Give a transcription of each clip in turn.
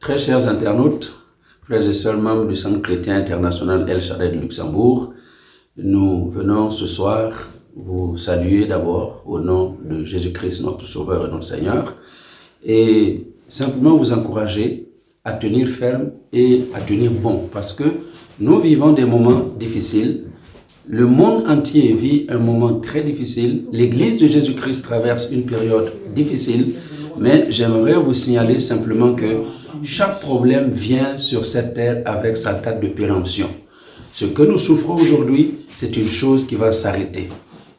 Très chers internautes, frères et sœurs membres du Centre chrétien international El Shaddai de Luxembourg, nous venons ce soir vous saluer d'abord au nom de Jésus-Christ, notre Sauveur et notre Seigneur, et simplement vous encourager à tenir ferme et à tenir bon, parce que nous vivons des moments difficiles. Le monde entier vit un moment très difficile. L'Église de Jésus-Christ traverse une période difficile, mais j'aimerais vous signaler simplement que chaque problème vient sur cette terre avec sa date de péremption. Ce que nous souffrons aujourd'hui, c'est une chose qui va s'arrêter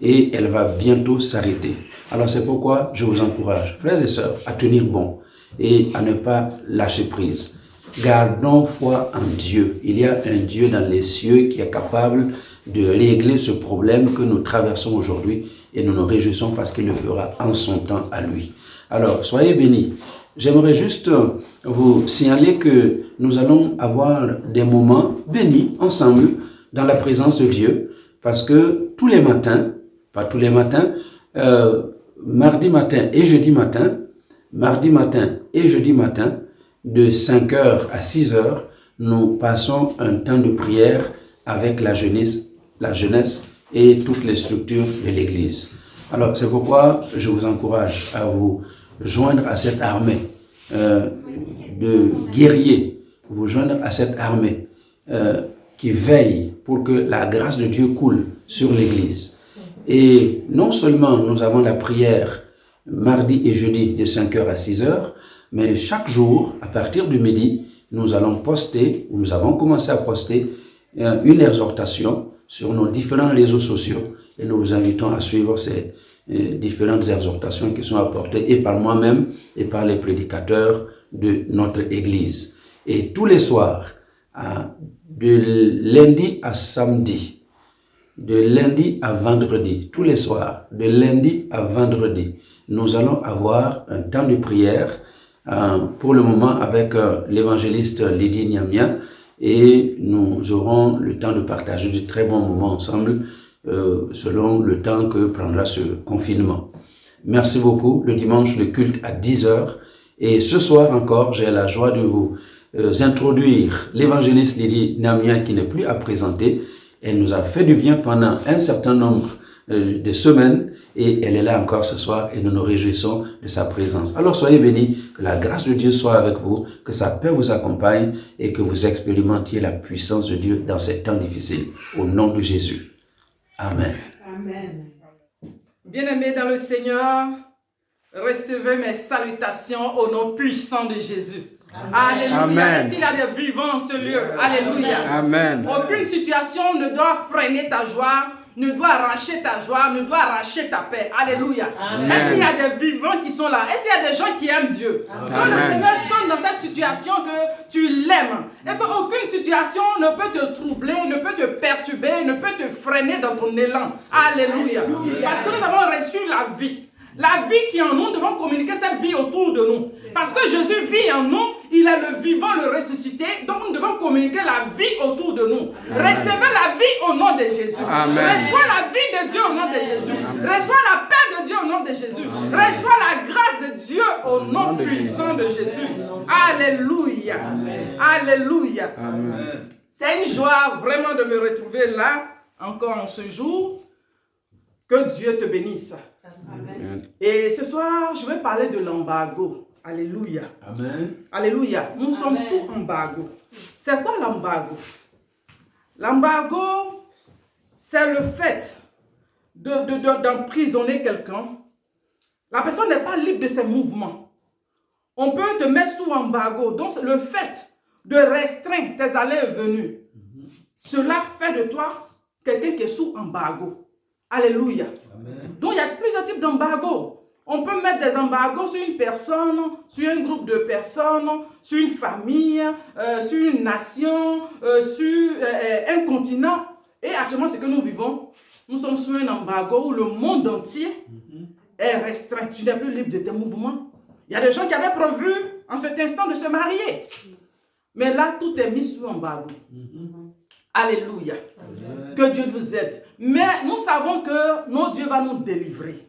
et elle va bientôt s'arrêter. Alors c'est pourquoi je vous encourage, frères et sœurs, à tenir bon et à ne pas lâcher prise. Gardons foi en Dieu. Il y a un Dieu dans les cieux qui est capable de régler ce problème que nous traversons aujourd'hui et nous nous réjouissons parce qu'il le fera en son temps à lui. Alors, soyez bénis. J'aimerais juste vous signaler que nous allons avoir des moments bénis ensemble dans la présence de Dieu parce que tous les matins, pas tous les matins, mardi matin et jeudi matin, de 5h à 6h, nous passons un temps de prière avec la jeunesse et toutes les structures de l'Église. Alors, c'est pourquoi je vous encourage à vous joindre à cette armée de guerriers, vous joindre à cette armée qui veille pour que la grâce de Dieu coule sur l'Église. Et non seulement nous avons la prière mardi et jeudi de 5h à 6h, mais chaque jour, à partir du midi, nous allons poster, ou nous avons commencé à poster, une exhortation sur nos différents réseaux sociaux. Et nous vous invitons à suivre ces différentes exhortations qui sont apportées et par moi-même et par les prédicateurs de notre Église. Et tous les soirs, de lundi à samedi, de lundi à vendredi, tous les soirs, de lundi à vendredi, nous allons avoir un temps de prière pour le moment avec l'évangéliste Lydie Niamia et nous aurons le temps de partager de très bons moments ensemble selon le temps que prendra ce confinement. Merci beaucoup. Le dimanche, le culte à 10h et ce soir encore, j'ai la joie de vous introduire l'évangéliste Lydie Niamia qui n'est plus à présenter. Elle nous a fait du bien pendant un certain nombre de semaines et elle est là encore ce soir et nous nous réjouissons de sa présence. Alors soyez bénis, que la grâce de Dieu soit avec vous, que sa paix vous accompagne et que vous expérimentiez la puissance de Dieu dans ces temps difficiles. Au nom de Jésus. Amen. Amen. Bien-aimés dans le Seigneur, recevez mes salutations au nom puissant de Jésus. Amen. Alléluia. Est-ce qu'il y a des vivants en ce lieu? Alléluia. Amen. Aucune situation ne doit freiner ta joie, ne doit arracher ta joie, ne doit arracher ta paix. Alléluia. Est-ce qu'il y a des vivants qui sont là? Est-ce qu'il y a des gens qui aiment Dieu? Quand le Seigneur sent dans cette situation que tu l'aimes et qu'aucune situation ne peut te troubler, ne peut te perturber, ne peut te freiner dans ton élan. Alléluia. Parce que nous avons reçu la vie. La vie qui est en nous, nous devons communiquer cette vie autour de nous. Parce que Jésus vit en nous, il est le vivant, le ressuscité. Donc nous devons communiquer la vie autour de nous. Amen. Recevez la vie au nom de Jésus. Amen. Reçois la vie de Dieu au nom de Jésus. Amen. Reçois la paix de Dieu au nom de Jésus. Amen. Reçois la grâce de Dieu au nom puissant de Jésus. Alléluia. Amen. Alléluia. Amen. C'est une joie vraiment de me retrouver là, encore en ce jour. Que Dieu te bénisse. Amen. Et ce soir, je vais parler de l'embargo. Alléluia. Amen. Alléluia. Nous sommes sous embargo. C'est quoi l'embargo? L'embargo, c'est le fait d'emprisonner quelqu'un. La personne n'est pas libre de ses mouvements. On peut te mettre sous embargo. Donc, le fait de restreindre tes allées et venues, cela fait de toi quelqu'un qui est sous embargo. Alléluia. Amen. Donc, il y a plusieurs types d'embargo. On peut mettre des embargos sur une personne, sur un groupe de personnes, sur une famille, sur une nation, sur un continent. Et actuellement, ce que nous vivons, nous sommes sur un embargo où le monde entier est restreint. Tu n'es plus libre de tes mouvements. Il y a des gens qui avaient prévu en cet instant de se marier. Mais là, tout est mis sous embargo. Alléluia. Amen. Que Dieu vous aide. Mais nous savons que notre Dieu va nous délivrer.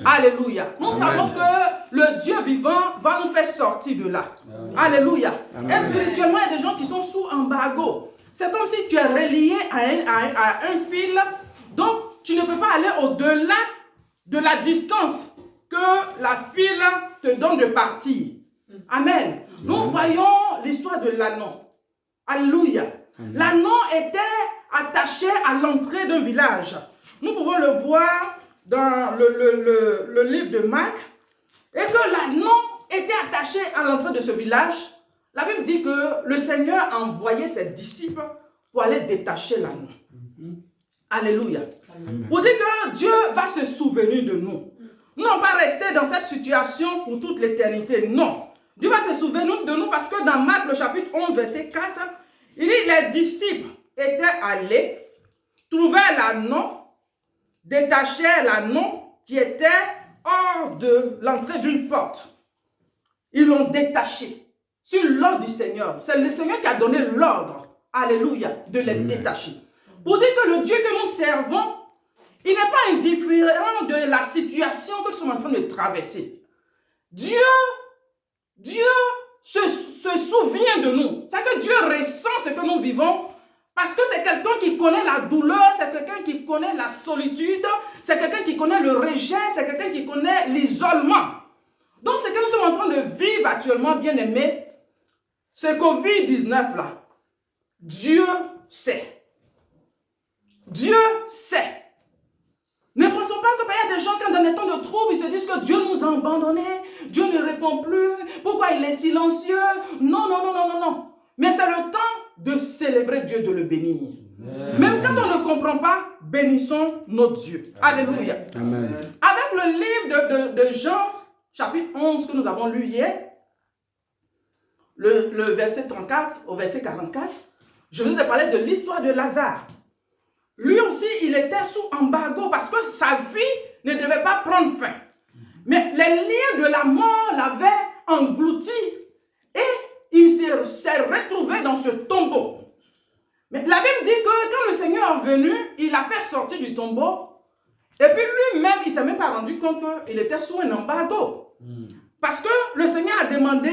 Alléluia. Nous savons que le Dieu vivant va nous faire sortir de là. Alléluia. Et spirituellement, il y a des gens qui sont sous embargo. C'est comme si tu es relié à un fil. Donc, tu ne peux pas aller au-delà de la distance que la file te donne de partir. Amen. Nous voyons l'histoire de l'anneau. Alléluia. L'anneau était attaché à l'entrée d'un village. Nous pouvons le voir dans le livre de Marc. Et que l'anneau était attaché à l'entrée de ce village. La Bible dit que le Seigneur a envoyé ses disciples pour aller détacher l'anneau. Alléluia. Pour dire que Dieu va se souvenir de nous. Nous n'allons pas rester dans cette situation pour toute l'éternité. Non. Dieu va se souvenir de nous parce que dans Marc, le chapitre 11, verset 4, il dit les disciples étaient allés, trouvaient l'anneau, détachaient l'anneau qui était hors de l'entrée d'une porte. Ils l'ont détaché sur l'ordre du Seigneur. C'est le Seigneur qui a donné l'ordre, alléluia, de les détacher. Pour dire que le Dieu que nous servons, il n'est pas indifférent de la situation que nous sommes en train de traverser. Dieu se souvient de nous. C'est que Dieu ressent ce que nous vivons parce que c'est quelqu'un qui connaît la douleur, c'est quelqu'un qui connaît la solitude, c'est quelqu'un qui connaît le rejet, c'est quelqu'un qui connaît l'isolement. Donc ce que nous sommes en train de vivre actuellement, bien aimés, ce Covid-19 là, Dieu sait. Dieu sait. Ne pensons pas qu'il y a des gens qui, dans des temps de trouble, ils se disent que Dieu nous a abandonnés, Dieu ne répond plus, pourquoi il est silencieux? Non, non, non, non, non, non. Mais c'est le temps de célébrer Dieu, de le bénir. Amen. Même quand on ne comprend pas, bénissons notre Dieu. Amen. Alléluia. Amen. Avec le livre de Jean, chapitre 11, que nous avons lu hier, le verset 34 au verset 44, je vous ai parlé de l'histoire de Lazare. Lui aussi, il était sous embargo parce que sa vie ne devait pas prendre fin. Mais les liens de la mort l'avaient englouti et il s'est retrouvé dans ce tombeau. Mais la Bible dit que quand le Seigneur est venu, il l'a fait sortir du tombeau. Et puis lui-même, il ne s'est même pas rendu compte qu'il était sous un embargo. Parce que le Seigneur a demandé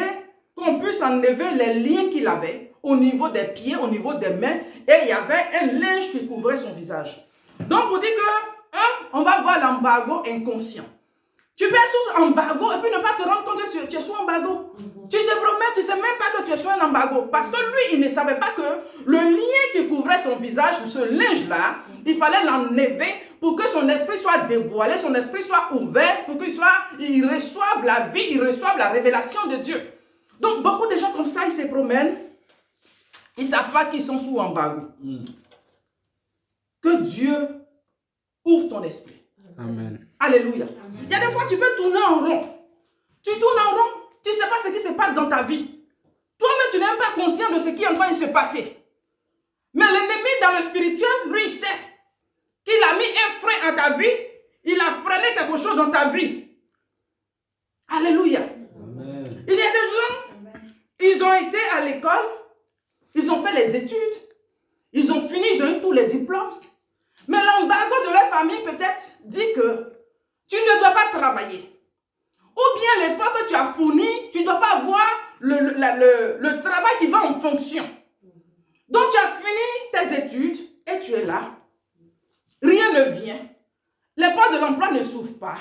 qu'on puisse enlever les liens qu'il avait au niveau des pieds, au niveau des mains, et il y avait un linge qui couvrait son visage. Donc, pour dire que, on va voir l'embargo inconscient. Tu peux être sous embargo et puis ne pas te rendre compte que tu es sous embargo. Tu te promets, tu ne sais même pas que tu es sous un embargo. Parce que lui, il ne savait pas que le lien qui couvrait son visage, ce linge-là, il fallait l'enlever pour que son esprit soit dévoilé, son esprit soit ouvert, pour qu'il reçoive la vie, il reçoive la révélation de Dieu. Donc, beaucoup de gens comme ça, ils se promènent. Ils ne savent pas qu'ils sont sous embargo. Que Dieu ouvre ton esprit. Amen. Alléluia. Amen. Il y a des fois, tu peux tourner en rond. Tu tournes en rond, tu ne sais pas ce qui se passe dans ta vie. Toi-même, tu n'es même pas conscient de ce qui est en train de se passer. Mais l'ennemi dans le spirituel, lui, il sait qu'il a mis un frein à ta vie. Il a freiné quelque chose dans ta vie. Alléluia. Amen. Il y a des gens, ils ont été à l'école. Ils ont fait les études, ils ont fini, ils ont eu tous les diplômes. Mais l'embargo de leur famille peut-être dit que tu ne dois pas travailler. Ou bien l'effort que tu as fourni, tu ne dois pas avoir le travail qui va en fonction. Donc tu as fini tes études et tu es là. Rien ne vient. Les portes de l'emploi ne s'ouvrent pas.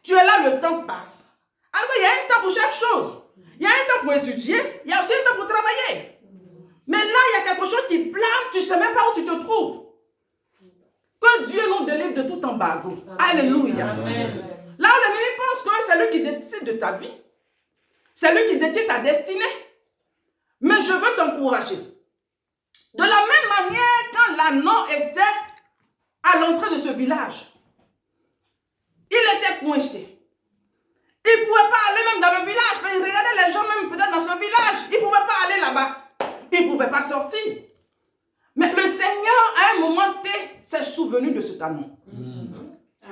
Tu es là, le temps passe. Alors il y a un temps pour chaque chose. Il y a un temps pour étudier, il y a aussi un temps pour travailler. Mais là, il y a quelque chose qui plane, tu ne sais même pas où tu te trouves. Que Dieu nous délivre de tout embargo. Alléluia. Amen. Là où l'ennemi pense que c'est lui qui décide de ta vie. C'est lui qui détient ta destinée. Mais je veux t'encourager. De la même manière, quand l'anneau était à l'entrée de ce village, il était coincé. Il ne pouvait pas aller même dans le village. Mais il regardait les gens même peut-être dans ce village. Il ne pouvait pas aller là-bas. Il ne pouvait pas sortir. Mais le Seigneur, à un moment T, s'est souvenu de cet anneau.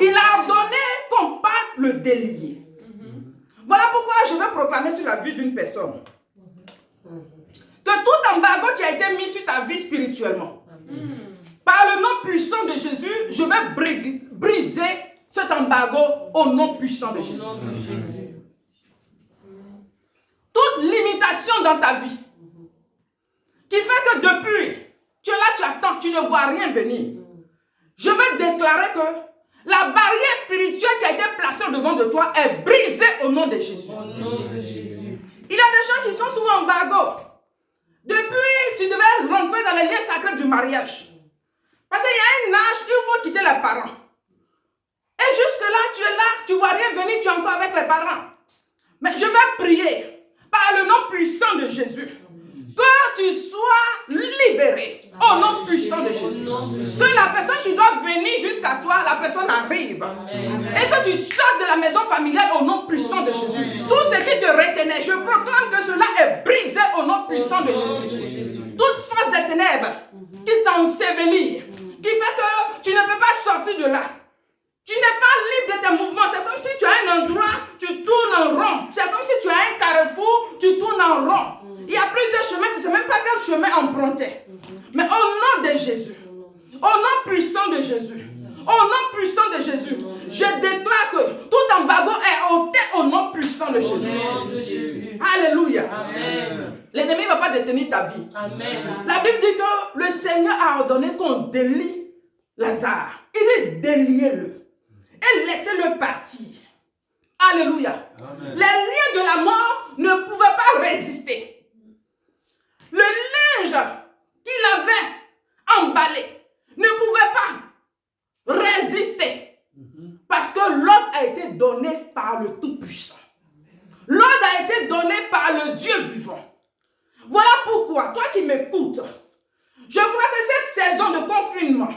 Il a ordonné qu'on parte le délier. Voilà pourquoi je veux proclamer sur la vie d'une personne que tout embargo qui a été mis sur ta vie spirituellement, par le nom puissant de Jésus, je vais briser cet embargo au nom puissant de Jésus. Toute limitation dans ta vie qui fait que depuis, tu es là, tu attends, tu ne vois rien venir. Je vais déclarer que la barrière spirituelle qui a été placée devant de toi est brisée au nom de Jésus. Il y a des gens qui sont sous embargo. Depuis, tu devais rentrer dans les liens sacrés du mariage. Parce qu'il y a un âge où il faut quitter les parents. Et jusque-là, tu es là, tu ne vois rien venir, tu es encore avec les parents. Mais je vais prier par le nom puissant de Jésus. Que tu sois libéré au nom puissant de Jésus. Que la personne qui doit venir jusqu'à toi, la personne arrive. Et que tu sortes de la maison familiale au nom puissant de Jésus. Tout ce qui te retenait, je proclame que cela est brisé au nom puissant de Jésus. Toute force des ténèbres qui t'ensevelit, qui fait que tu ne peux pas sortir de là. Tu n'es pas libre de tes mouvements. C'est comme si tu as un endroit, tu tournes en rond. C'est comme si tu as un carrefour, tu tournes en rond. Il y a plusieurs chemins, tu ne sais même pas quel chemin emprunter. Mais au nom de Jésus, au nom puissant de Jésus, au nom puissant de Jésus, je déclare que tout embargo est ôté au nom puissant de Jésus. Alléluia. L'ennemi ne va pas détenir ta vie. Amen. La Bible dit que le Seigneur a ordonné qu'on délie Lazare. Il dit déliez-le et laissez-le partir. Alléluia. Amen. Les liens de la mort ne pouvaient pas résister. Le linge qu'il avait emballé ne pouvait pas résister. Parce que l'ordre a été donné par le Tout-Puissant. L'ordre a été donné par le Dieu vivant. Voilà pourquoi, toi qui m'écoutes, je crois que cette saison de confinement,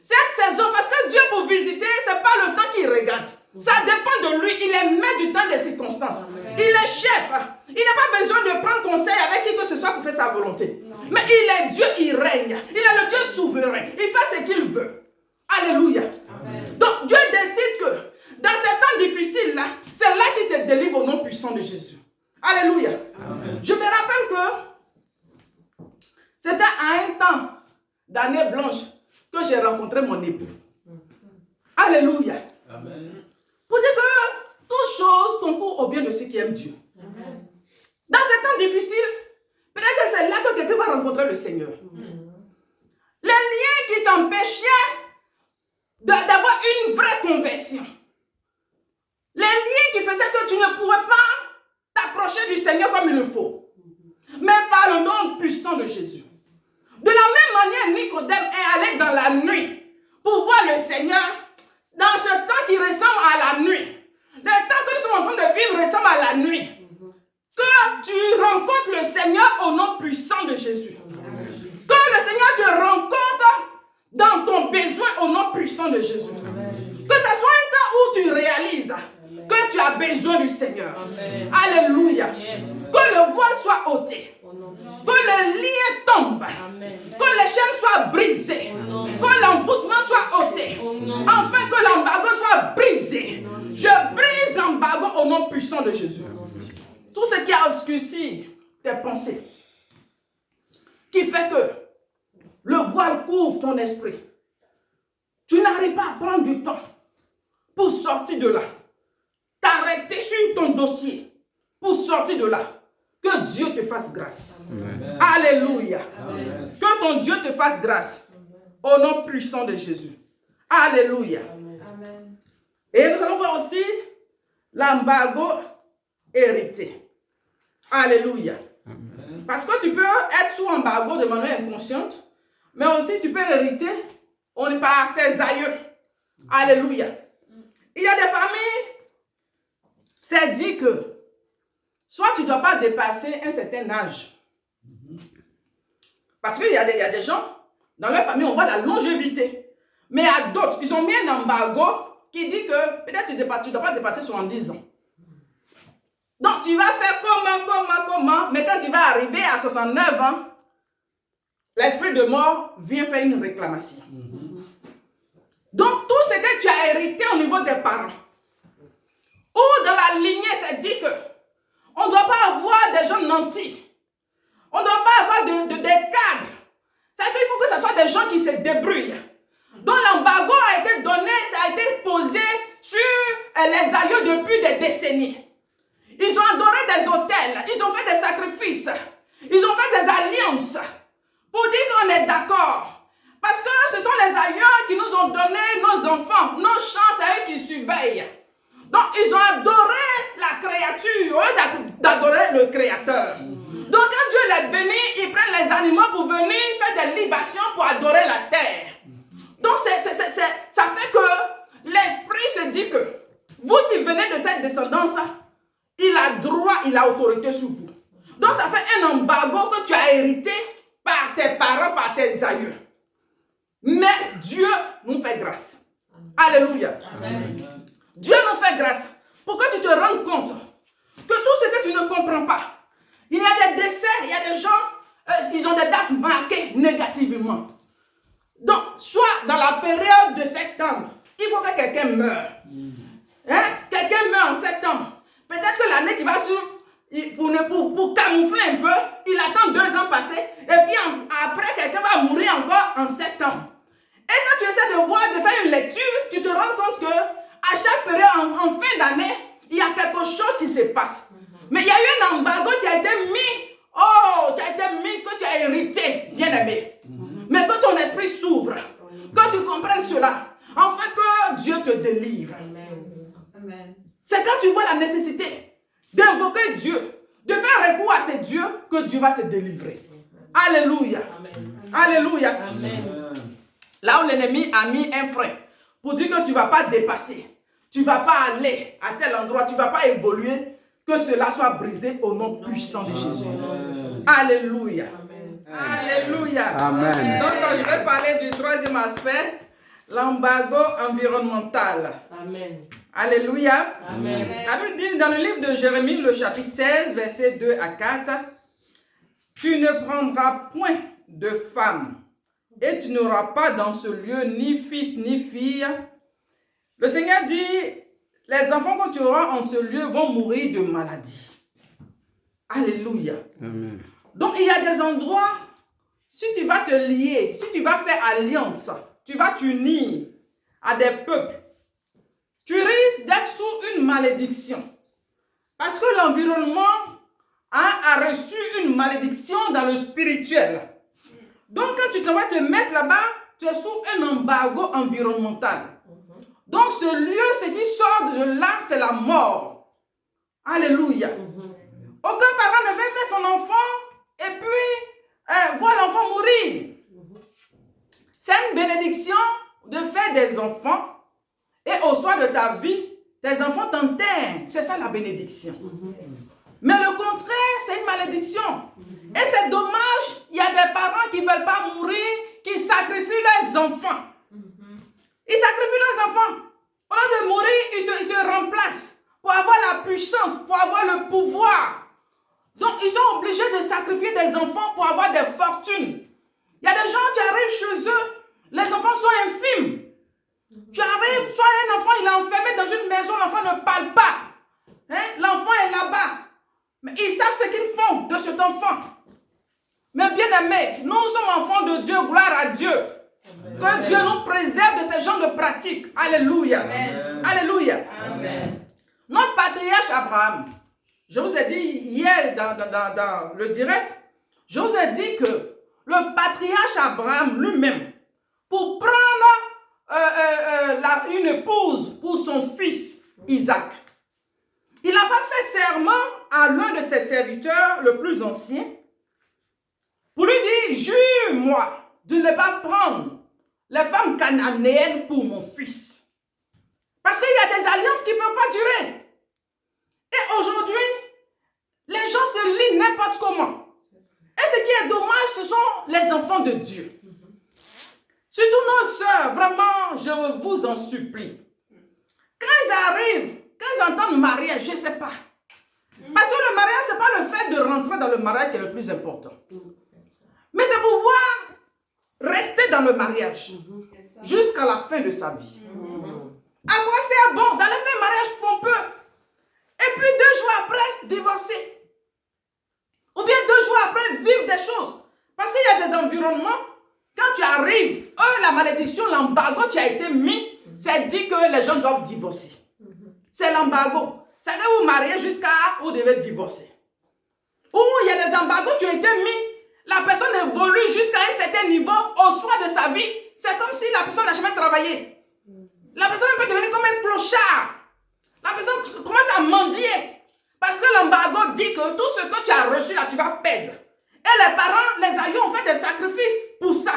cette saison, parce que Dieu pour visiter, ce n'est pas le temps qu'il regarde. Ça dépend de lui. Il est maître du temps des circonstances. Il est chef. Il n'a pas besoin de prendre conseil avec qui que ce soit pour faire sa volonté. Mais il est Dieu, il règne. Il est le Dieu souverain. Il fait ce qu'il veut. Alléluia. Amen. Donc Dieu décide que dans ces temps difficiles-là, c'est là qu'il te délivre au nom puissant de Jésus. Alléluia. Amen. Je me rappelle que c'était à un temps d'année blanche que j'ai rencontré mon époux. Alléluia. Amen. Pour dire que toute chose concourt au bien de ceux qui aiment Dieu. Amen. Dans ces temps difficiles, peut-être que c'est là que quelqu'un va rencontrer le Seigneur. Les liens qui t'empêchaient d'avoir une vraie conversion. Les liens qui faisaient que tu ne pouvais pas t'approcher du Seigneur comme il le faut. Mais par le nom puissant de Jésus. De la même manière, Nicodème est allé dans la nuit pour voir le Seigneur dans ce temps qui ressemble à la nuit. Le temps que nous sommes en train de vivre ressemble à la nuit. Que tu rencontres le Seigneur au nom puissant de Jésus. Que le Seigneur te rencontre dans ton besoin au nom puissant de Jésus. Que ce soit un temps où tu réalises que tu as besoin du Seigneur. Amen. Alléluia. Yes. Que le voile soit ôté. Que le lien tombe. Amen. Que les chaînes soient brisées. Que l'envoûtement soit ôté. Enfin que l'embargo soit brisé. Je brise l'embargo au nom puissant de Jésus. Tout ce qui a obscurci tes pensées, qui fait que le voile couvre ton esprit. Tu n'arrives pas à prendre du temps pour sortir de là. T'arrêter sur ton dossier pour sortir de là. Que Dieu te fasse grâce. Amen. Alléluia. Amen. Que ton Dieu te fasse grâce. Au nom puissant de Jésus. Alléluia. Amen. Et nous allons voir aussi l'embargo hérité. Alléluia. Amen. Parce que tu peux être sous embargo de manière inconsciente, mais aussi tu peux hériter par tes aïeux. Alléluia. Il y a des familles, c'est dit que soit tu ne dois pas dépasser un certain âge. Parce qu'il y a des gens, dans leur famille, on voit la longévité. Mais à d'autres, ils ont mis un embargo qui dit que peut-être tu ne dois pas dépasser 70 ans. Donc tu vas faire comment, mais quand tu vas arriver à 69 ans, l'esprit de mort vient faire une réclamation. Donc tout ce que tu as hérité au niveau des parents, ou dans la lignée, c'est dit que on ne doit pas avoir des gens nantis. On ne doit pas avoir des cadres. C'est-à-dire qu'il faut que ce soit des gens qui se débrouillent. Donc l'embargo a été donné, ça a été posé les aïeux depuis des décennies. Ils ont adoré des autels, ils ont fait des sacrifices, ils ont fait des alliances pour dire qu'on est d'accord. Parce que ce sont les aïeux qui nous ont donné nos enfants, nos champs, c'est eux qui surveillent. Donc ils ont adoré la créature au lieu d'adorer le Créateur. Donc quand Dieu les bénit, ils prennent les animaux pour venir faire des libations pour adorer la terre. Donc ça fait que l'esprit se dit que vous qui venez de cette descendance, il a droit, il a autorité sur vous. Donc ça fait un embargo que tu as hérité par tes parents, par tes aïeux. Mais Dieu nous fait grâce. Alléluia. Amen. Dieu nous fait grâce pour que tu te rendes compte que tout ce que tu ne comprends pas, il y a des décès, il y a des gens, ils ont des dates marquées négativement. Donc, soit dans la période de septembre, il faut que quelqu'un meure. Hein? Quelqu'un meurt en septembre. Peut-être que l'année qui va suivre, pour camoufler un peu, il attend 2 ans passés, et puis après, quelqu'un va mourir encore en septembre. Et quand tu essaies de faire une lecture, tu te rends compte que à chaque période, en fin d'année, il y a quelque chose qui se passe. Mais il y a eu un embargo qui a été mis, que tu as hérité, bien-aimé. Mais que ton esprit s'ouvre, que tu comprennes cela, afin que Dieu te délivre. Amen. C'est quand tu vois la nécessité d'invoquer Dieu, de faire recours à ces dieux, que Dieu va te délivrer. Alléluia. Amen. Alléluia. Amen. Là où l'ennemi a mis un frein, pour dire que tu ne vas pas dépasser, tu ne vas pas aller à tel endroit, tu ne vas pas évoluer, que cela soit brisé au nom puissant de Jésus. Amen. Alléluia. Amen. Alléluia. Amen. Donc, je vais parler du troisième aspect, l'embargo environnemental. Amen. Alléluia. Amen. La Bible dit dans le livre de Jérémie, le chapitre 16, versets 2 à 4, « Tu ne prendras point de femme, et tu n'auras pas dans ce lieu ni fils ni fille. » Le Seigneur dit, les enfants que tu auras en ce lieu vont mourir de maladie. Alléluia. Amen. Donc il y a des endroits, si tu vas te lier, si tu vas faire alliance, tu vas t'unir à des peuples, tu risques d'être sous une malédiction. Parce que l'environnement a reçu une malédiction dans le spirituel. Donc quand tu vas te mettre là-bas, tu es sous un embargo environnemental. Donc ce lieu, ce qui sort de là, c'est la mort. Alléluia. Aucun parent ne veut faire son enfant et puis voir l'enfant mourir. C'est une bénédiction de faire des enfants et au soir de ta vie, tes enfants t'enterrent. C'est ça la bénédiction. Mais le contraire, c'est une malédiction. Et c'est dommage, il y a des parents qui ne veulent pas mourir, qui sacrifient leurs enfants. Ils sacrifient leurs enfants. Au lieu de mourir, ils se remplacent pour avoir la puissance, pour avoir le pouvoir. Donc, ils sont obligés de sacrifier des enfants pour avoir des fortunes. Il y a des gens qui arrivent chez eux, les enfants sont infimes. Tu arrives, soit un enfant, il est enfermé dans une maison, l'enfant ne parle pas. Hein? L'enfant est là-bas. Mais ils savent ce qu'ils font de cet enfant. Mais bien aimés, nous sommes enfants de Dieu, gloire à Dieu. Amen. Que Dieu nous préserve de ce genre de pratiques. Alléluia. Amen. Alléluia. Amen. Notre patriarche Abraham, je vous ai dit hier dans le direct, je vous ai dit que le patriarche Abraham lui-même, pour prendre une épouse pour son fils Isaac, il a fait serment à l'un de ses serviteurs, le plus ancien, pour lui dire, jure-moi de ne pas prendre les femmes cananéennes pour mon fils. Parce qu'il y a des alliances qui ne peuvent pas durer. Et aujourd'hui, les gens se lient n'importe comment. Et ce qui est dommage, ce sont les enfants de Dieu. Surtout nos sœurs, vraiment, je vous en supplie. Quand ils arrivent, quand ils entendent mariage, je ne sais pas. Parce que le mariage, ce n'est pas le fait de rentrer dans le mariage qui est le plus important. Mais c'est pouvoir rester dans le mariage jusqu'à la fin de sa vie. À quoi c'est bon d'aller faire un mariage pompeux et puis 2 jours après, divorcer. Ou bien 2 jours après, vivre des choses. Parce qu'il y a des environnements, quand tu arrives, la malédiction, l'embargo qui a été mis, c'est dit que les gens doivent divorcer. C'est l'embargo. C'est que vous mariez jusqu'à vous devez divorcer. Ou il y a des embargos qui ont été mis. La personne évolue jusqu'à un certain niveau au soir de sa vie. C'est comme si la personne n'a jamais travaillé. La personne peut devenir comme un clochard. La personne commence à mendier. Parce que l'embargo dit que tout ce que tu as reçu là, tu vas perdre. Et les parents, les aïeux ont fait des sacrifices pour ça.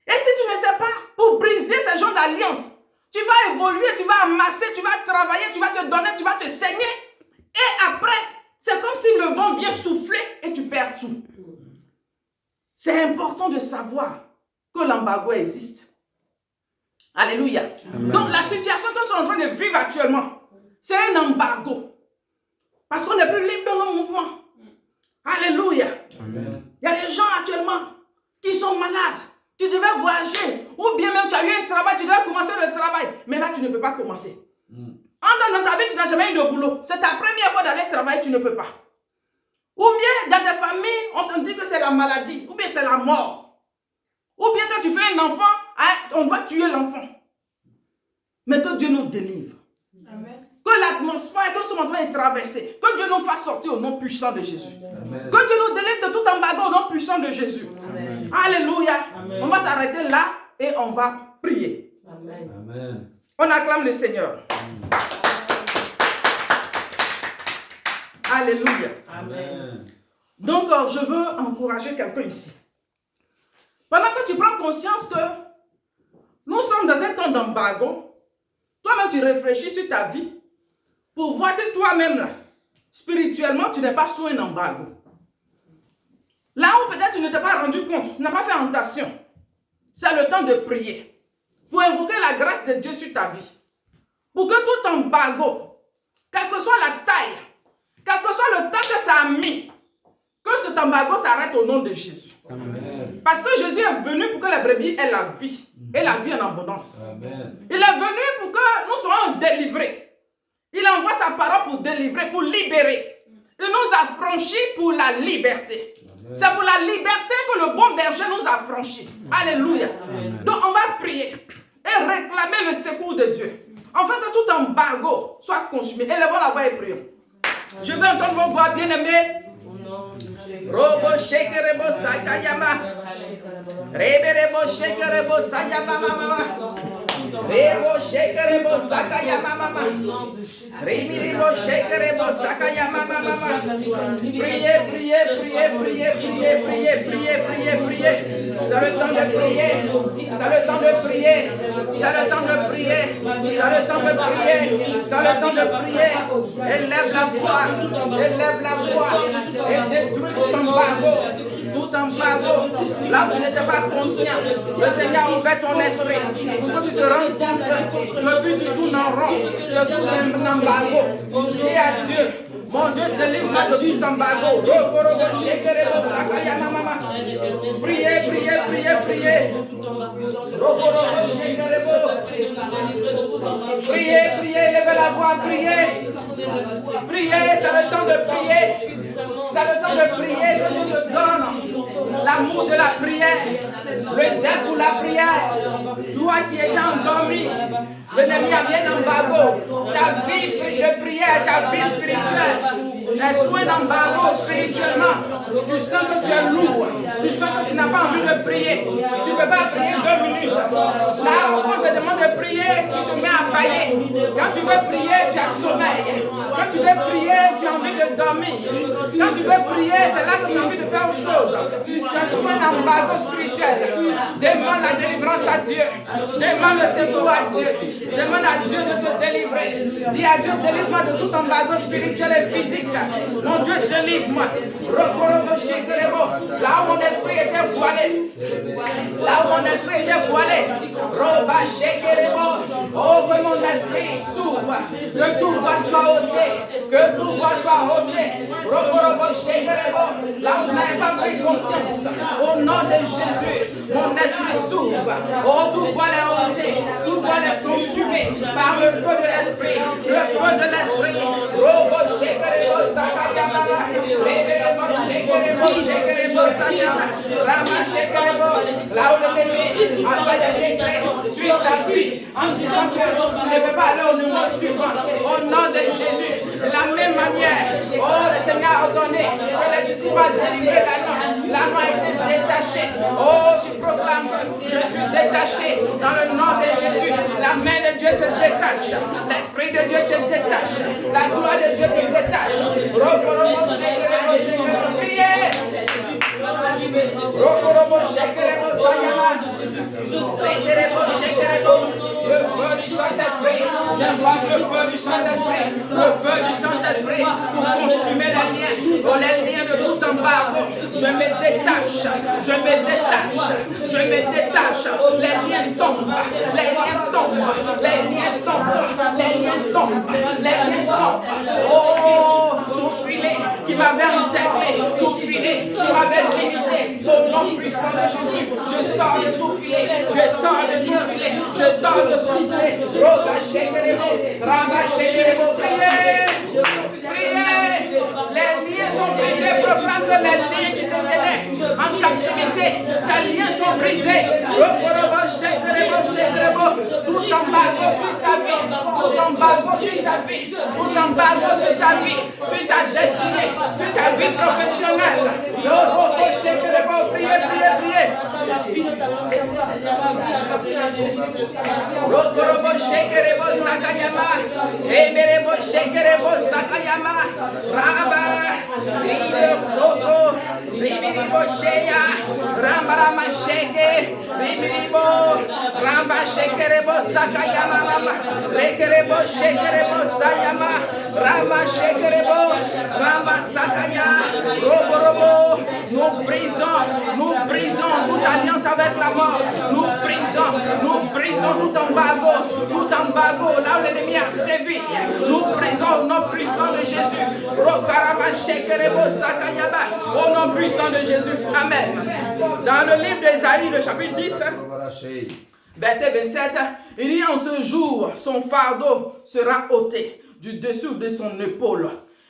Et si tu ne sais pas, pour briser ce genre d'alliance, tu vas évoluer, tu vas amasser, tu vas travailler, tu vas te donner, tu vas te saigner. Et après, c'est comme si le vent vient souffler et tu perds tout. C'est important de savoir que l'embargo existe. Alléluia. Amen. Donc la situation que nous sommes en train de vivre actuellement, c'est un embargo. Parce qu'on n'est plus libre dans nos mouvements. Alléluia. Amen. Il y a des gens actuellement qui sont malades. Tu devais voyager. Ou bien même tu as eu un travail, tu devais commencer le travail. Mais là, tu ne peux pas commencer. Dans ta vie, tu n'as jamais eu de boulot. C'est ta première fois d'aller travailler, tu ne peux pas. Ou bien dans des familles, on se dit que c'est la maladie. Ou bien c'est la mort. Ou bien quand tu fais un enfant, on doit tuer l'enfant. Mais que Dieu nous délivre. Amen. Que l'atmosphère que nous sommes en train de traverser, que Dieu nous fasse sortir au nom puissant de Jésus. Amen. Que Dieu nous délivre de tout embargo au nom puissant de Jésus. Amen. Alléluia. Amen. On va s'arrêter là et on va prier. Amen. Amen. On acclame le Seigneur. Amen. Alléluia. Amen. Donc, je veux encourager quelqu'un ici. Pendant que tu prends conscience que nous sommes dans un temps d'embargo, toi-même tu réfléchis sur ta vie pour voir si toi-même, là, spirituellement, tu n'es pas sous un embargo. Là où peut-être tu ne t'es pas rendu compte, tu n'as pas fait attention, c'est le temps de prier. Pour invoquer la grâce de Dieu sur ta vie. Pour que tout embargo, quelle que soit la taille, quel que soit le temps que ça a mis, que cet embargo s'arrête au nom de Jésus. Amen. Parce que Jésus est venu pour que la brebis ait la vie. Et la vie en abondance. Amen. Il est venu pour que nous soyons délivrés. Il envoie sa parole pour délivrer, pour libérer. Il nous a franchis pour la liberté. C'est pour la liberté que le bon berger nous a franchis. Alléluia. Amen. Donc on va prier et réclamer le secours de Dieu. Afin que tout embargo soit consumé. Élevons la voix et prions. Je vais entendre vos voix bien-aimés. Robo shekerebo sakayama. Reberebo shekerebo sayama mama. Rebo shekerebo sakayama mama. Reberebo shekerebo sakayama mama. Priez, priez, priez, priez, priez, priez, priez, priez, priez. C'est le temps de prier. C'est le temps de prier. C'est le temps de prier. C'est le temps de prier. C'est le temps de prier. Élève la voix. Élève la voix. Et détruis tout embargo. Tout embargo. Là où tu n'étais pas conscient, le Seigneur a ouvert ton esprit pour que tu te rendes compte que le but du tout n'en rond. Tu es sous un embargo. Dis à Dieu. Mon Dieu, délivre-moi de tout embargo. Priez, priez, priez, priez. Priez, priez, levez la voix, priez. Priez, c'est le temps de prier. C'est le temps de prier que Dieu te donne l'amour de la prière, le zèle pour la prière. Toi qui étais endormi, l'ennemi a bien embargo. Ta vie de prière, ta vie spirituelle est sous un embargo spirituellement. Tu sens que tu es lourd. Tu sens que tu n'as pas envie de prier. Tu ne peux pas prier 2 minutes. Là où on te demande de prier, tu te mets à bailler. Quand tu veux prier, tu as sommeil. Quand tu veux prier, tu as envie de dormir. Quand tu veux prier, c'est là que tu as envie de faire autre chose. Tu es sous un embargo spirituel. Demande la délivrance à Dieu. Demande le secours à Dieu. Demande à Dieu de te délivrer. Dis à Dieu, délivre-moi de tout embargo spirituel et physique. Mon Dieu, délivre-moi. Là où mon esprit était voilé. Là où mon esprit était voilé. Ouvre mon esprit, s'ouvre. Que tout voix soit ôté. Que tout voix soit ôté. Là où je n'avais pas pris conscience. Au nom de Jésus, mon esprit s'ouvre. Oh, tout voix est ôté. Tout voix est consumé par le feu de l'esprit. Le feu de l'esprit. Là où l'ennemi a fait des décrets sur ta vie, en disant que tu ne peux pas aller au niveau suivant, au nom de Jésus, de la même manière, oh, le Seigneur a ordonné que les disciples vont délivrer l'anneau. L'anneau a été détaché. Oh, tu proclames que je suis détaché dans le nom de Jésus. La main de Dieu te détache. L'Esprit de Dieu te détache. La gloire de Dieu te détache. Priez. Le feu du Saint-Esprit, j'invoque le feu du Saint-Esprit, le feu du Saint-Esprit pour consumer les liens, les liens de tout embargo. Je me détache, je me détache, je me détache. Les liens tombent, les liens tombent, les liens tombent, les liens tombent, les liens tombent. Oh, tout filet qui m'avait encerclé, tout filet qui m'avait limité, au nom puissant de Jésus, je sors de tout filet, je sors de tout filet, je dors de tout filet. Priez, priez. Les liens sont brisés, proclame que les liens qui te tenaient en captivité, ces liens sont brisés. Tout embargo sur ta vie, tout embargo sur ta vie, tout embargo sur ta vie, sur ta destinée, sur ta vie professionnelle. Priez, priez, priez. Rokorobo shekerebo sakayama, emerebo shekerebo sakayama, raba, ribo soko, ribiribo sheya, rambarama sheke, ribiribo, ramba shekerebo sakayama mama, rekerebo shekerebo sayama, rama shekerebo, ramba sakaya, roborobo, nous brisons toute alliance avec la mort, nous brisons tout embargo, là où l'ennemi a sévi, nous brisons au nom puissant de Jésus, au nom puissant de Jésus, amen. Dans le livre d'Ésaïe, le chapitre 10, verset 27, il dit en ce jour, son fardeau sera ôté du dessous de son épaule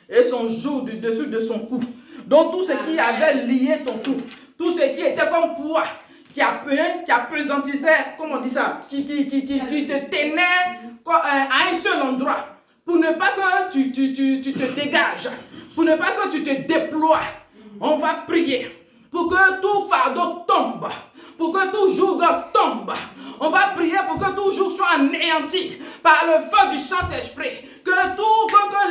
et son joug du dessus de son cou. Donc tout ce qui avait lié ton cou, tout ce qui était comme poids, qui appesantissait, comment on dit ça, qui te tenait à un seul endroit, pour ne pas que tu te dégages, pour ne pas que tu te déploies, on va prier pour que tout fardeau tombe, pour que tout joug tombe. On va prier pour que tout joug soit anéanti par le feu du Saint-Esprit. Que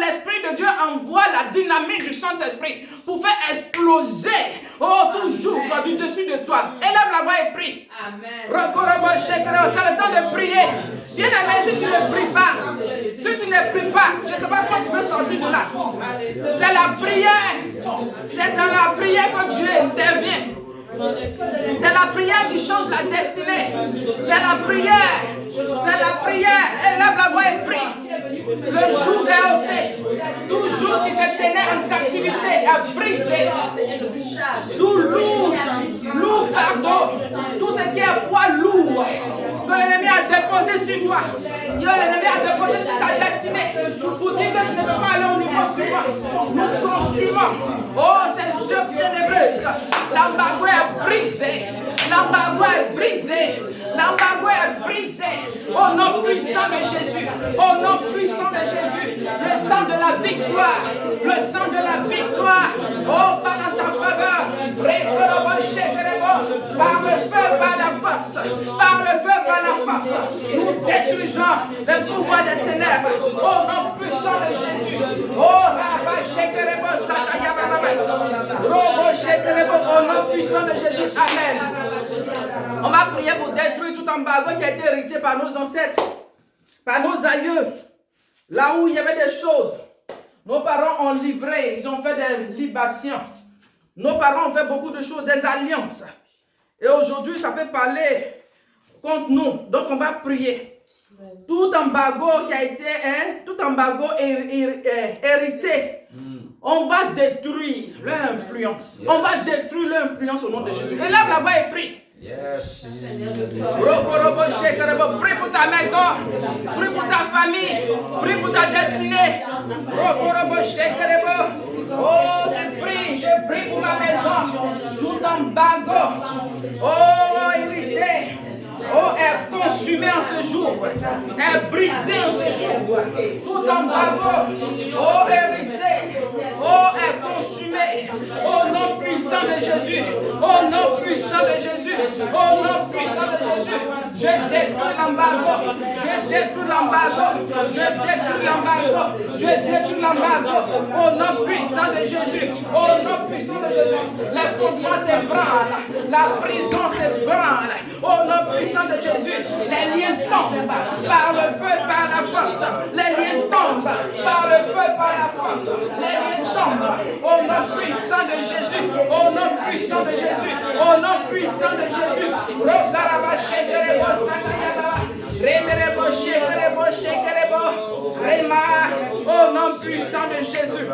l'Esprit de Dieu envoie la dynamique du Saint-Esprit pour faire exploser tout joug du dessus de toi. Élève la voix et prie. Amen. C'est le temps de prier. Bien aimé, si tu ne pries pas, je ne sais pas quand tu peux sortir de là. C'est la prière. C'est dans la prière que Dieu intervient. C'est la prière qui change la destinée. C'est la prière. Élève la voix et prie. Le joug est ôté. Tout joug qui te tenait en captivité est brisé. Tout lourd fardeau, tout ce qui est poids lourd que l'ennemi a déposé sur toi, que l'ennemi a déposé sur ta destinée, pour dire que tu ne peux pas aller au niveau suivant. Nous consumons ces œuvres ténébreuses. L'embargo est brisé. L'embargo est brisé. L'embargo est brisé. Au nom puissant de Jésus. Au nom puissant de Jésus. Le sang de la victoire. Le sang de la victoire. Oh, par ta faveur. Par le feu, par la force. Par le feu, par la force. Nous détruisons le pouvoir des ténèbres. Au nom puissant de Jésus. Oh, au nom puissant de Jésus. Amen. On va prier pour détruire tout embargo qui a été hérité par nos ancêtres, par nos aïeux. Là où il y avait des choses, nos parents ont livré, ils ont fait des libations. Nos parents ont fait beaucoup de choses, des alliances. Et aujourd'hui, ça peut parler contre nous. Donc, on va prier. Tout embargo qui a été, tout embargo hérité, on va détruire leur influence. On va détruire leur influence au nom de Jésus. Élève la voix et prie. Yes. Prie pour ta maison, prie pour ta famille, prie pour ta destinée. Oh, tu pries, je prie pour ma ma maison, tout embargo, oh hérité, oh est consumé en ce jour, est brisé en ce jour, tout embargo, oh hérité, oh est consumé, au nom puissant de Jésus, au nom puissant de Jésus, au nom puissant de Jésus, je détruis l'embargo, je détruis l'embargo, je détruis l'embargo, je détruis l'embargo, au nom puissant de Jésus, au nom puissant de Jésus, les fondements s'ébranlent, la prison s'ébranle, au nom puissant de Jésus, les liens tombent par le feu, par la force, les liens tombent par le feu, par la force, les liens tombent, au nom puissant de Jésus, au nom puissant de Jésus, au nom puissant de Jésus, au nom puissant de Jésus.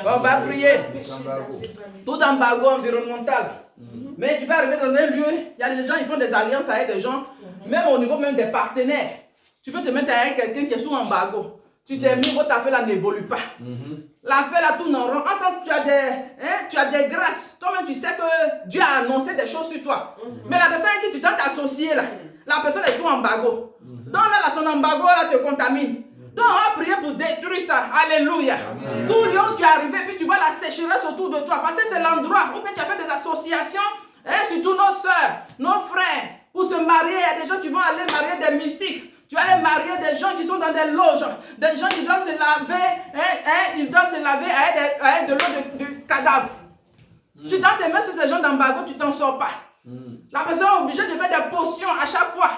On va prier. Tout embargo environnemental. Mais tu peux arriver dans un lieu, il y a des gens, ils font des alliances avec des gens, même au niveau même des partenaires. Tu peux te mettre avec quelqu'un qui est sous embargo. Tu t'es mis, votre affaire là n'évolue pas. L'affaire là tourne en rond. En tant que tu as des grâces, toi-même tu sais que Dieu a annoncé des choses sur toi. Mais la personne avec qui tu tentes d'associer là, la personne est sous embargo. Donc là, son embargo là te contamine. Donc on va prier pour détruire ça. Alléluia. Tout lieu où tu es arrivé, puis tu vois la sécheresse autour de toi. Parce que c'est l'endroit où tu as fait des associations, surtout nos soeurs, nos frères, pour se marier. Il y a des gens qui vont aller marier des mystiques. Tu vas aller marier des gens qui sont dans des loges, des gens qui doivent se laver, ils doivent se laver avec de l'eau de cadavre. Tu t'en te mets sur ces gens d'embargo, tu t'en sors pas. La personne est obligée de faire des potions à chaque fois.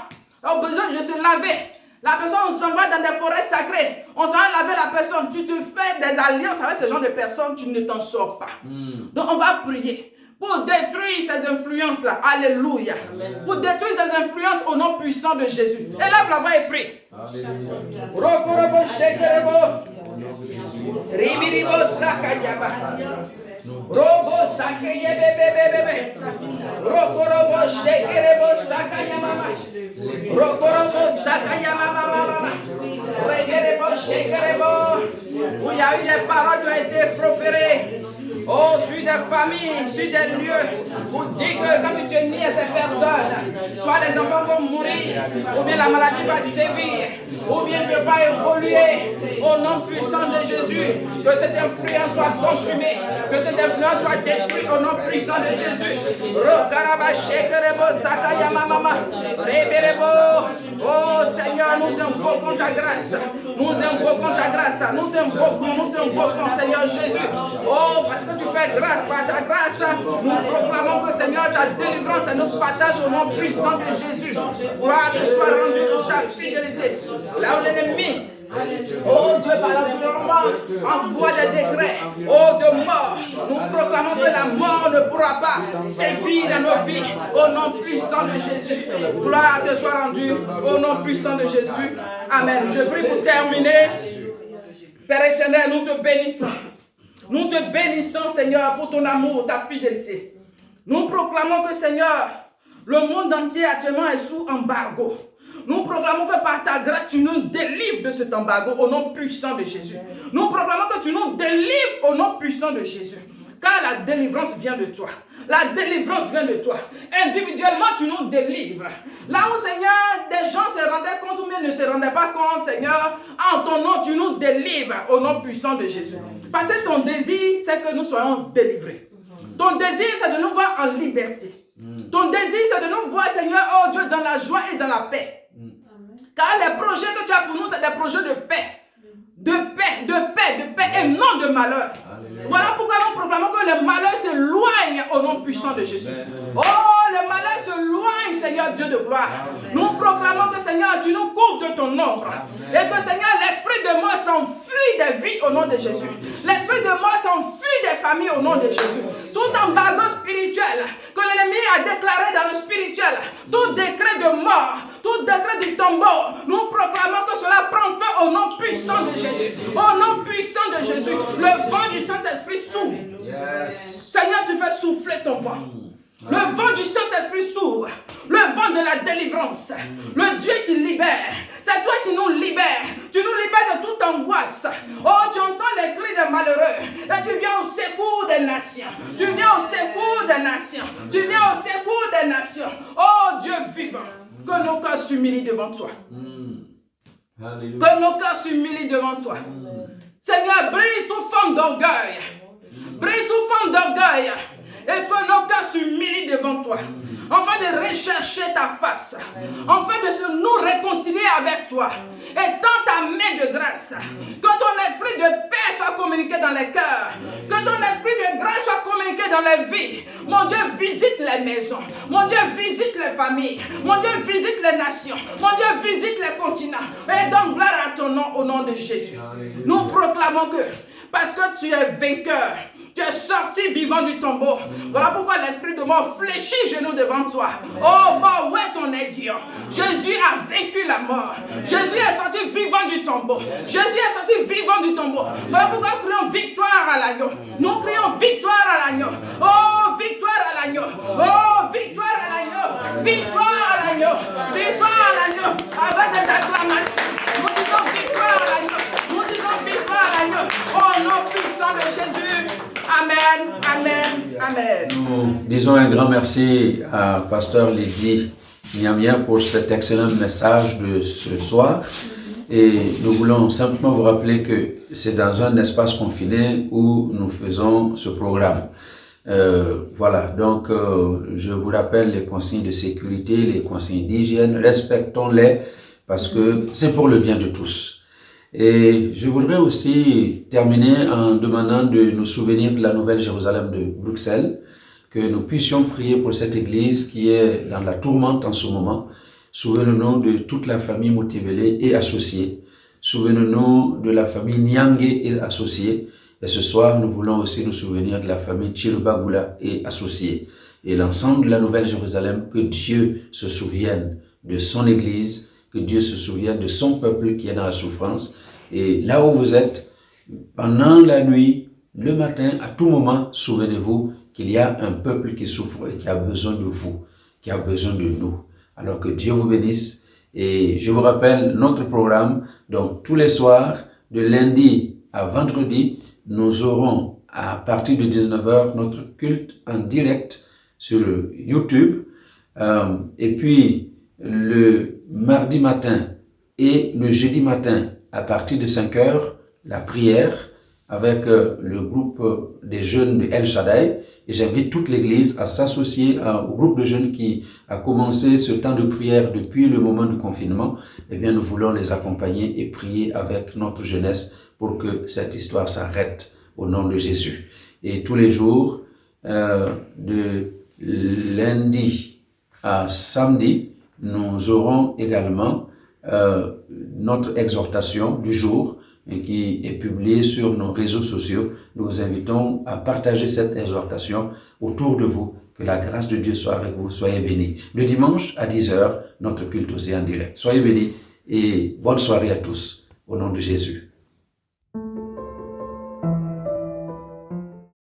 Elle a besoin de se laver. La personne, on s'en va dans des forêts sacrées. On s'en va laver la personne. Tu te fais des alliances avec ce genre de personnes, tu ne t'en sors pas. Donc on va prier pour détruire ces influences-là. Alléluia. Amen. Pour détruire ces influences au nom puissant de Jésus. Et là, la voix est prise. Rokorobo shekerebo. Ribiribo sakayaba. Robo sakayebebebebebe. Rokorobo shekerebo sakayama. Rokorobo sakayama. Regerebo shekerebo. Où il y a eu des paroles qui ont été proférées. Oh, sur des familles, sur des lieux, pour dire que quand tu te nies à ces personnes, soit les enfants vont mourir, ou bien la maladie va sévir, ou bien ne pas évoluer. Au nom puissant de Jésus, que cette influence soit consumée, que cette influence soit détruite au nom puissant de Jésus. Oh Seigneur, nous invoquons ta grâce. Nous invoquons ta grâce. Nous t'invoquons, Seigneur Jésus. Oh, parce que tu fais grâce par ta grâce. Nous proclamons que Seigneur, ta délivrance est notre partage au nom puissant de Jésus. Gloire te soit rendue pour ta fidélité. Là où l'ennemi, oh Dieu, par l'environnement, envoie des décrets, oh de mort. Nous proclamons que la mort ne pourra pas sévir dans nos vies au nom puissant de Jésus. Gloire te soit rendue au nom puissant de Jésus. Amen. Je prie pour terminer. Père éternel, nous te bénissons. Nous te bénissons, Seigneur, pour ton amour, ta fidélité. Nous proclamons que, Seigneur, le monde entier actuellement est sous embargo. Nous proclamons que par ta grâce, tu nous délivres de cet embargo au nom puissant de Jésus. Nous proclamons que tu nous délivres au nom puissant de Jésus. Car la délivrance vient de toi. La délivrance vient de toi. Individuellement, tu nous délivres. Là où, Seigneur, des gens se rendaient compte ou bien ne se rendaient pas compte, Seigneur, en ton nom, tu nous délivres au nom puissant de Jésus. Parce que ton désir, c'est que nous soyons délivrés. Ton désir, c'est de nous voir en liberté. Ton désir, c'est de nous voir, Seigneur, oh Dieu, dans la joie et dans la paix. Car les projets que tu as pour nous, c'est des projets de paix. De paix, de paix, de paix et non de malheur. Voilà pourquoi nous proclamons que le malheur s'éloigne au nom puissant de Jésus. Oh, le malheur s'éloigne, Seigneur Dieu de gloire. Nous proclamons que, Seigneur, tu nous couvres de ton ombre. Et que, Seigneur, l'esprit de mort s'enfuit des vies au nom de Jésus. L'esprit de mort s'enfuit des familles au nom de Jésus. Tout embargo spirituel que l'ennemi a déclaré dans le spirituel, tout décret de mort, tout décret du tombeau, nous proclamons que cela prend fin au nom puissant de Jésus. Au nom puissant de Jésus, le vent du Saint-Esprit s'ouvre. Seigneur, tu fais souffler ton vent. Le vent du Saint-Esprit s'ouvre. Le vent de la délivrance. Le Dieu qui libère. C'est toi qui nous libères. Tu nous libères de toute angoisse. Oh, tu entends les cris des malheureux. Et tu viens au secours des nations. Tu viens au s'humilient devant toi. Alléluia. Que nos cœurs s'humilient devant toi. Seigneur, brise toute forme d'orgueil. Brise toute forme d'orgueil. Et que nos cœurs s'humilient devant toi. Afin de rechercher ta face. Afin de nous réconcilier avec toi. Et tends ta main de grâce. Que ton esprit de paix soit communiqué dans les cœurs. Que ton esprit de grâce soit communiqué dans les vies. Mon Dieu, visite les maisons. Mon Dieu, visite les familles. Mon Dieu, visite les nations. Mon Dieu, visite les continents. Et donne gloire à ton nom au nom de Jésus. Nous proclamons que parce que tu es vainqueur, tu es sorti vivant du tombeau. Voilà pourquoi l'esprit de mort fléchit genoux devant toi. Oh mort, où est ton aiguillon? Jésus a vaincu la mort. Jésus est sorti vivant du tombeau. Jésus est sorti vivant du tombeau. Voilà pourquoi nous crions victoire à l'agneau. Nous crions victoire à l'agneau. Oh, victoire à l'agneau. Oh, victoire à l'agneau. Victoire à l'agneau. Victoire à l'agneau. Avec des acclamations. Nous disons victoire à l'agneau. Nous disons victoire à l'agneau. Au nom puissant de Jésus. Amen, amen, amen. Nous disons un grand merci à Pasteur Lydie Niamia pour cet excellent message de ce soir. Et nous voulons simplement vous rappeler que c'est dans un espace confiné où nous faisons ce programme. Voilà, donc je vous rappelle les consignes de sécurité, les consignes d'hygiène, respectons-les parce que c'est pour le bien de tous. Et je voudrais aussi terminer en demandant de nous souvenir de la Nouvelle Jérusalem de Bruxelles, que nous puissions prier pour cette église qui est dans la tourmente en ce moment. Souvenons-nous de toute la famille Moutibélé et associés. Souvenons-nous de la famille Nyangé et associés. Et ce soir, nous voulons aussi nous souvenir de la famille Chirubagula et associés. Et l'ensemble de la Nouvelle Jérusalem, que Dieu se souvienne de son église, que Dieu se souvienne de son peuple qui est dans la souffrance. Et là où vous êtes, pendant la nuit, le matin, à tout moment, souvenez-vous qu'il y a un peuple qui souffre et qui a besoin de vous, qui a besoin de nous. Alors que Dieu vous bénisse. Et je vous rappelle notre programme. Donc, tous les soirs, de lundi à vendredi, nous aurons à partir de 19h notre culte en direct sur le YouTube. Et puis, le mardi matin et le jeudi matin, à partir de 5h, la prière avec le groupe des jeunes de El Shaddai. Et j'invite toute l'église à s'associer au groupe de jeunes qui a commencé ce temps de prière depuis le moment du confinement. Eh bien, nous voulons les accompagner et prier avec notre jeunesse pour que cette histoire s'arrête au nom de Jésus. Et tous les jours, de lundi à samedi, nous aurons également notre exhortation du jour qui est publiée sur nos réseaux sociaux. Nous vous invitons à partager cette exhortation autour de vous. Que la grâce de Dieu soit avec vous. Soyez bénis. Le dimanche à 10h, notre culte aussi en direct. Soyez bénis et bonne soirée à tous. Au nom de Jésus.